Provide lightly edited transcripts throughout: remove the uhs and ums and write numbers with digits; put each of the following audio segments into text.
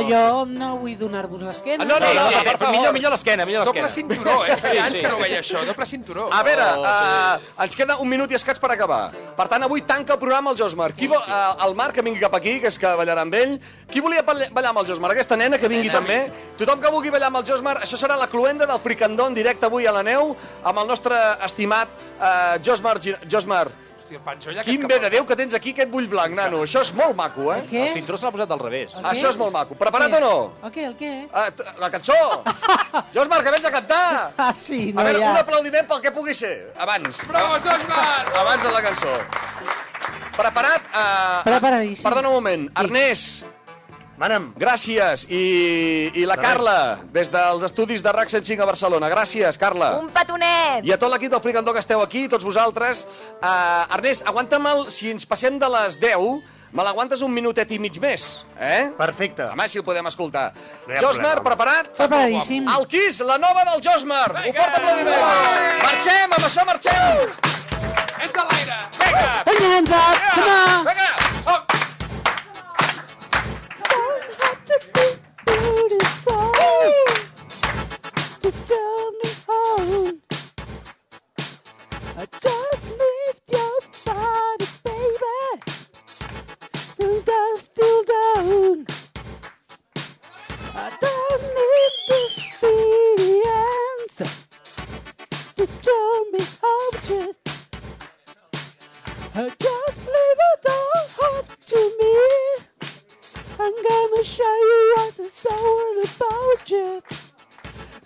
jo no vull donar-vos l'esquena. No, per favor. Millor l'esquena, millor l'esquena. Doble cinturó, feia anys que no veia això, doble cinturó. A veure, ens queda un minut i escaig per acabar. Per tant, avui tanca el programa el Josmar. El Marc, que vingui cap aquí, que és que ballarà amb ell. Qui volia ballar amb el Josmar? Aquesta nena, que vingui també. Tothom que vulgui ballar amb el Josmar, això serà la cluenda del Fricandó en directe avui a la neu, amb el nostre estimat Josmar. Hòstia, el Panxó ja... Quin bé de Déu que tens aquí aquest bull blanc, nano. Això és molt maco, eh? Què? El cinturó se l'ha posat al revés. Això és molt maco. Preparat o no? El què? La cançó! Josmar, que vens a cantar! Ah, sí, no A veure, hi ha... un aplaudiment pel que pugui ser. Abans. Bravo, Josmar! Abans de la cançó. Preparat? Preparadíssim. Perdona un moment. Ernest, Mana'm. gràcies. I la Carla, des dels estudis de RAC 105 a Barcelona. Gràcies, Carla. Un petonet! I a tot l'equip del Fricandó que esteu aquí, tots vosaltres. Ernest, aguanta'm si ens passem de les 10, me l'aguantes un minutet i mig més, eh? Perfecte. Home, si el podem escoltar. No hi ha Josmar, problema. preparat? Preparadíssim. El Kiss, la nova del Josmar. Un fort aplaudiment. Marxem, amb això marxem. És a l'aire! Vinga! Put your hands up! Come on! Vinga! Oh. Just lift your body, baby, from dusk till dawn. I don't need the speedy answer to tell me how just. Just leave it all up to me. I'm gonna show you what it's all about. Just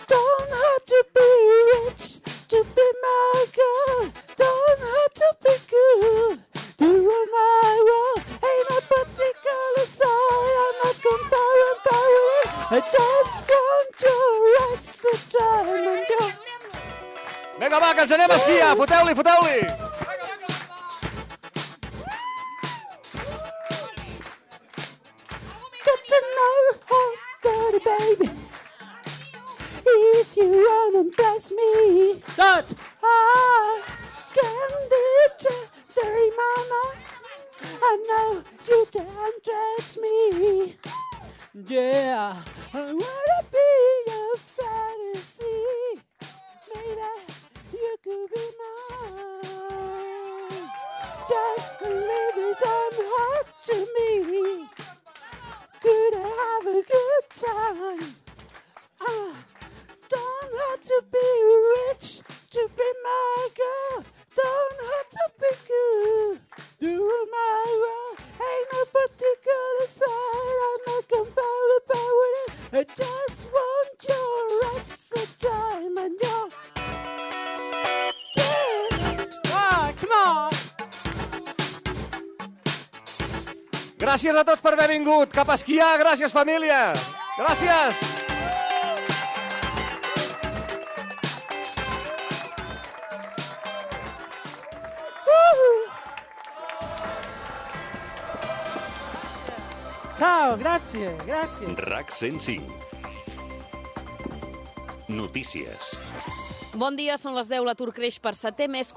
don't have to be rich to be my girl. Don't have to be good to run my world. Ain't no particular side. I'm not comparing. I just want your extra time and your... Vinga, va, que ens anem a esquiar. Foteu-li, foteu-li. Got to know how dirty, baby. If you wanna bless me, that I can do dirty, mama. I know you can't trust me. Yeah, I wanna be your fantasy. Maybe you could be mine. Just a little time hot to me. Could I have a good time? Don't have to be rich to be my girl. Don't have to be good to rule my world. Ain't no particular side. I'm not compatible with it. I just want your extra time and your... Yeah! Ah, come on! Gràcies a tots per haver vingut. Cap a esquiar. Gràcies, família. Gràcies. Ciao, grazie, grazie. RAC 105. Notícies. Bon dia, són les 10. L'atur creix per setè mes